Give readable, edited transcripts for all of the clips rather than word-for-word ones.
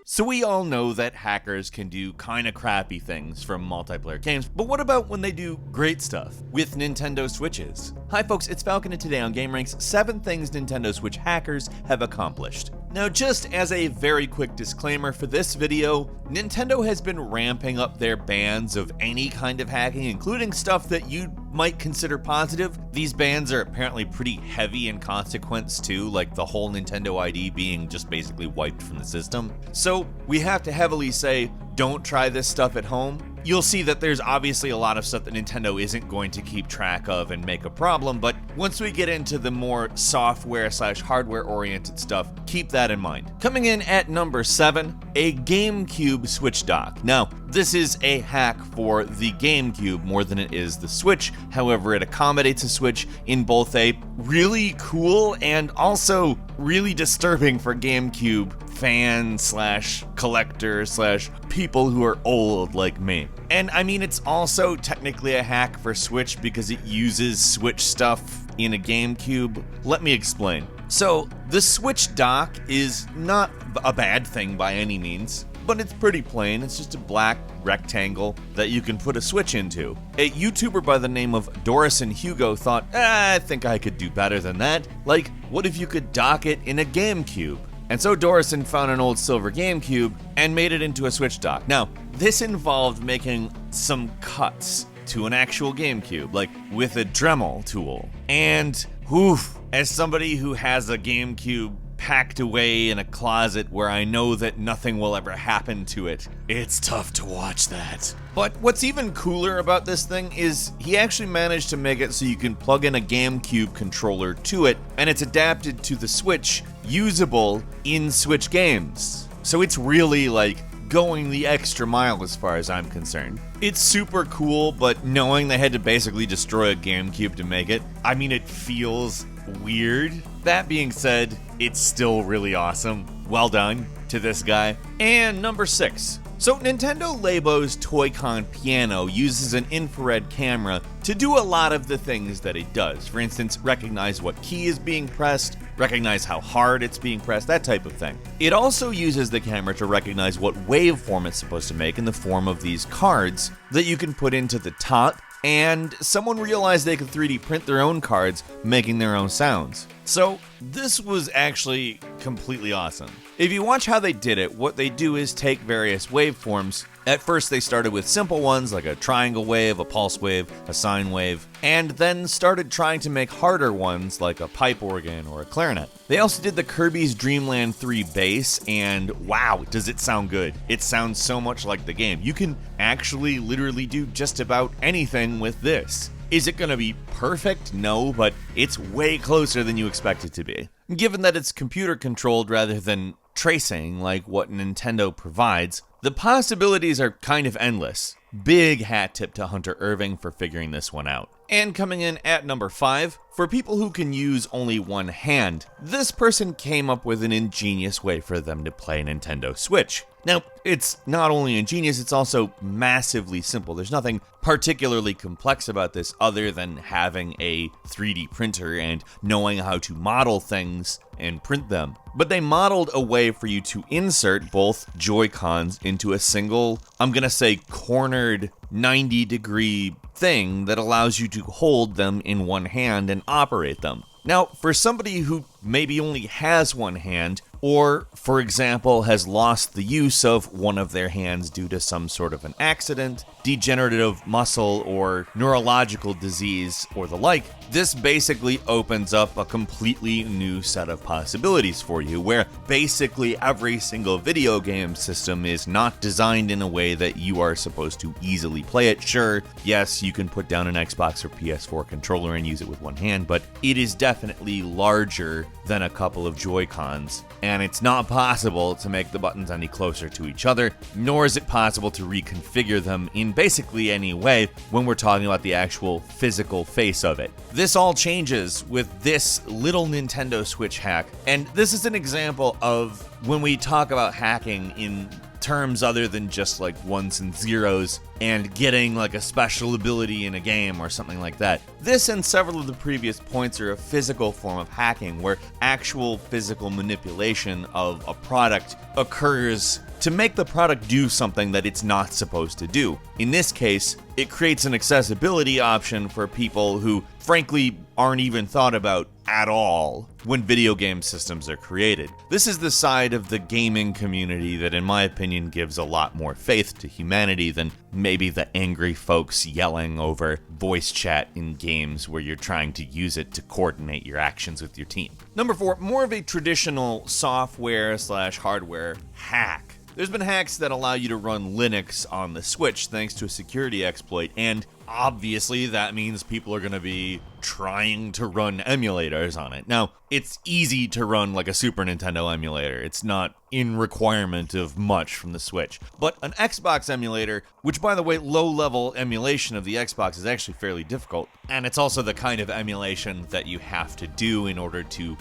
So we all know that hackers can do kinda crappy things from multiplayer games, but what about when they do great stuff with Nintendo Switches? Hi folks, it's Falcon, and today on GameRanx, 7 things Nintendo Switch hackers have accomplished. Now, just as a very quick disclaimer for this video, Nintendo has been ramping up their bans of any kind of hacking, including stuff that you might consider positive. These bans are apparently pretty heavy in consequence too, like the whole Nintendo ID being just basically wiped from the system. So we have to heavily say, don't try this stuff at home. You'll see that there's obviously a lot of stuff that Nintendo isn't going to keep track of and make a problem, but once we get into the more software/hardware oriented stuff, keep that in mind. Coming in at number 7, a GameCube Switch dock. Now, this is a hack for the GameCube more than it is the Switch. However, it accommodates a Switch in both a really cool and also really disturbing for GameCube fan/collector/people who are old like me. And I mean, it's also technically a hack for Switch because it uses Switch stuff in a GameCube. Let me explain. So, the Switch dock is not a bad thing by any means, but it's pretty plain. It's just a black rectangle that you can put a Switch into. A YouTuber by the name of Doris and Hugo thought, I think I could do better than that. Like, what if you could dock it in a GameCube? And so Dorison found an old silver GameCube and made it into a Switch dock. Now, this involved making some cuts to an actual GameCube, like with a Dremel tool. And, as somebody who has a GameCube packed away in a closet where I know that nothing will ever happen to it, it's tough to watch that. But what's even cooler about this thing is he actually managed to make it so you can plug in a GameCube controller to it, and it's adapted to the Switch, usable in Switch games. So it's really like going the extra mile as far as I'm concerned. It's super cool, but knowing they had to basically destroy a GameCube to make it, I mean, it feels weird. That being said, it's still really awesome. Well done to this guy. And number 6. So Nintendo Labo's Toy-Con piano uses an infrared camera to do a lot of the things that it does. For instance, recognize what key is being pressed, recognize how hard it's being pressed, that type of thing. It also uses the camera to recognize what waveform it's supposed to make in the form of these cards that you can put into the top, and someone realized they could 3D print their own cards, making their own sounds. So this was actually completely awesome. If you watch how they did it, what they do is take various waveforms. At first they started with simple ones like a triangle wave, a pulse wave, a sine wave, and then started trying to make harder ones like a pipe organ or a clarinet. They also did the Kirby's Dream Land 3 bass, and wow, does it sound good. It sounds so much like the game. You can actually literally do just about anything with this. Is it going to be perfect? No, but it's way closer than you expect it to be. Given that it's computer controlled rather than tracing like what Nintendo provides, the possibilities are kind of endless. Big hat tip to Hunter Irving for figuring this one out. And coming in at number 5, for people who can use only one hand, this person came up with an ingenious way for them to play Nintendo Switch. Now, it's not only ingenious, it's also massively simple. There's nothing particularly complex about this other than having a 3D printer and knowing how to model things and print them. But they modeled a way for you to insert both Joy-Cons into a single, I'm gonna say cornered 90-degree thing that allows you to hold them in one hand and operate them. Now, for somebody who maybe only has one hand, or, for example, has lost the use of one of their hands due to some sort of an accident, degenerative muscle or neurological disease, or the like, this basically opens up a completely new set of possibilities for you, where basically every single video game system is not designed in a way that you are supposed to easily play it. Sure, yes, you can put down an Xbox or PS4 controller and use it with one hand, but it is definitely larger than a couple of Joy-Cons, and it's not possible to make the buttons any closer to each other, nor is it possible to reconfigure them in basically any way when we're talking about the actual physical face of it. This all changes with this little Nintendo Switch hack, and this is an example of when we talk about hacking in terms other than just like ones and zeros and getting like a special ability in a game or something like that. This and several of the previous points are a physical form of hacking where actual physical manipulation of a product occurs to make the product do something that it's not supposed to do. In this case, it creates an accessibility option for people who, frankly, aren't even thought about at all when video game systems are created. This is the side of the gaming community that, in my opinion, gives a lot more faith to humanity than maybe the angry folks yelling over voice chat in games where you're trying to use it to coordinate your actions with your team. Number 4, more of a traditional software/hardware hack. There's been hacks that allow you to run Linux on the Switch thanks to a security exploit, and obviously that means people are going to be trying to run emulators on it. Now, it's easy to run like a Super Nintendo emulator. It's not in requirement of much from the Switch. But an Xbox emulator, which by the way, low-level emulation of the Xbox is actually fairly difficult, and it's also the kind of emulation that you have to do in order to,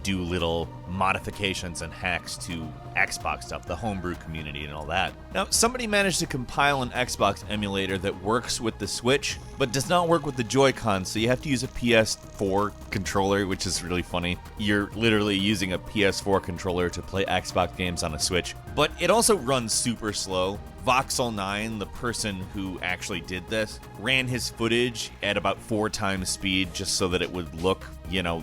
do little modifications and hacks to Xbox stuff, the homebrew community and all that. Now, somebody managed to compile an Xbox emulator that works with the Switch, but does not work with the Joy-Con, so you have to use a PS4 controller, which is really funny. You're literally using a PS4 controller to play Xbox games on a Switch, but it also runs super slow. Voxel9, the person who actually did this, ran his footage at about 4 times speed just so that it would look,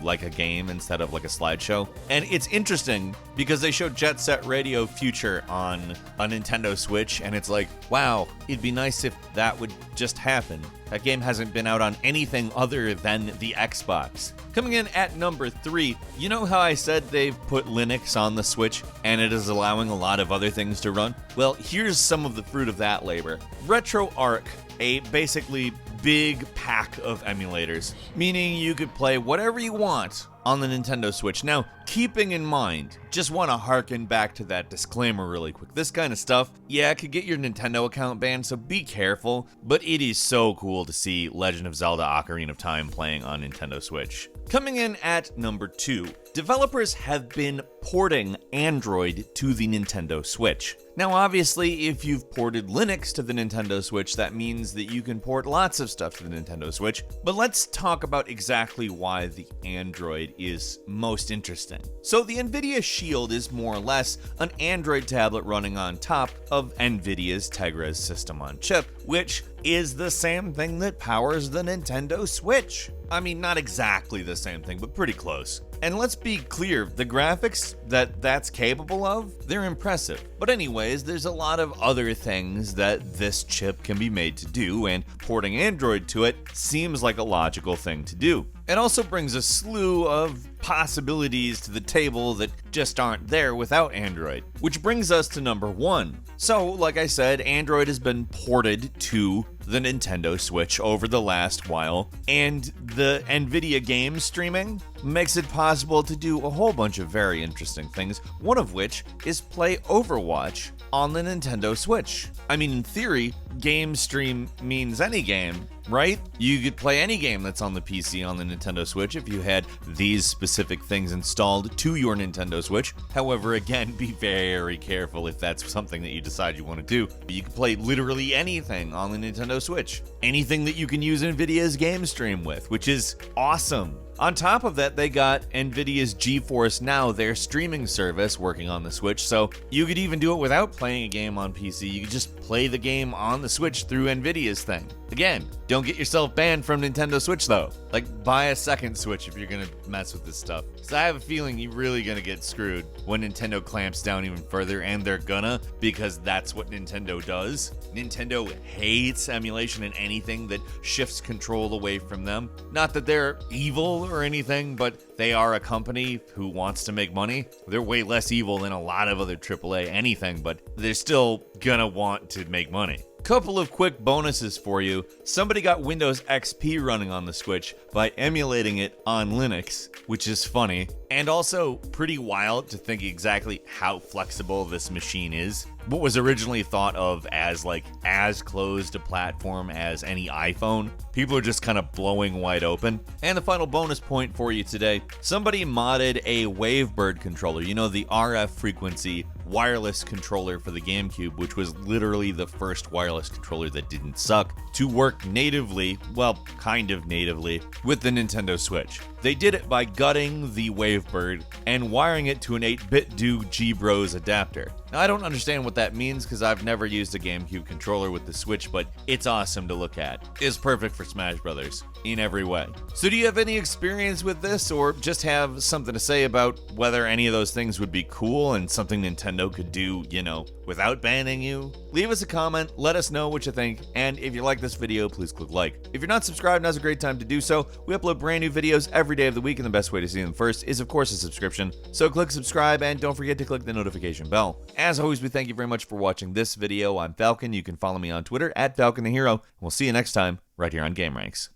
like a game instead of like a slideshow. And it's interesting because they showed Jet Set Radio Future on a Nintendo Switch, and it's like, wow, it'd be nice if that would just happen. That game hasn't been out on anything other than the Xbox. Coming in at number 3, you know how I said they've put Linux on the Switch and it is allowing a lot of other things to run? Well, here's some of the fruit of that labor. Retroarch, a basically big pack of emulators, meaning you could play whatever you want on the Nintendo Switch. Now, keeping in mind, just want to harken back to that disclaimer really quick. This kind of stuff, it could get your Nintendo account banned, so be careful, but it is so cool to see Legend of Zelda Ocarina of Time playing on Nintendo Switch. Coming in at number 2, developers have been porting Android to the Nintendo Switch. Now, obviously, if you've ported Linux to the Nintendo Switch, that means that you can port lots of stuff to the Nintendo Switch, but let's talk about exactly why the Android is most interesting. So the NVIDIA Shield is more or less an Android tablet running on top of NVIDIA's Tegra's system on chip, which is the same thing that powers the Nintendo Switch. I mean, not exactly the same thing, but pretty close. And let's be clear, the graphics that's capable of, they're impressive. But anyways, there's a lot of other things that this chip can be made to do, and porting Android to it seems like a logical thing to do. It also brings a slew of possibilities to the table that just aren't there without Android. Which brings us to number 1. So, like I said, Android has been ported to the Nintendo Switch over the last while, and the NVIDIA game streaming makes it possible to do a whole bunch of very interesting things, one of which is play Overwatch on the Nintendo Switch. I mean, in theory, game stream means any game, right? You could play any game that's on the PC on the Nintendo Switch if you had these specific things installed to your Nintendo Switch. However, again, be very careful if that's something that you decide you want to do. You can play literally anything on the Nintendo Switch. Anything that you can use NVIDIA's game stream with, which is awesome. On top of that, they got NVIDIA's GeForce Now, their streaming service, working on the Switch, so you could even do it without playing a game on PC. You could just play the game on the Switch through NVIDIA's thing. Again, don't get yourself banned from Nintendo Switch though. Like, buy a second Switch if you're gonna mess with this stuff. So I have a feeling you're really gonna get screwed when Nintendo clamps down even further, and they're gonna, because that's what Nintendo does. Nintendo hates emulation and anything that shifts control away from them. Not that they're evil or anything, but they are a company who wants to make money. They're way less evil than a lot of other AAA anything, but they're still gonna want to make money. Couple of quick bonuses for you. Somebody got Windows XP running on the Switch by emulating it on Linux, which is funny, and also pretty wild to think exactly how flexible this machine is. What was originally thought of as as closed a platform as any iPhone, people are just kind of blowing wide open. And the final bonus point for you today, somebody modded a Wavebird controller, the RF frequency wireless controller for the GameCube, which was literally the first wireless controller that didn't suck, to work natively, well, kind of natively, with the Nintendo Switch. They did it by gutting the Wavebird and wiring it to an 8-bit do G-Bros adapter. Now, I don't understand what that means because I've never used a GameCube controller with the Switch, but it's awesome to look at. It's perfect for Smash Brothers in every way. So do you have any experience with this, or just have something to say about whether any of those things would be cool and something Nintendo could do, you know, without banning you? Leave us a comment, let us know what you think, and if you like this video, please click like. If you're not subscribed, now's a great time to do so. We upload brand new videos every day of the week, and the best way to see them first is, of course, a subscription. So click subscribe, and don't forget to click the notification bell. As always, we thank you very much for watching this video. I'm Falcon. You can follow me on Twitter at Falcon the Hero. We'll see you next time, right here on GameRanx.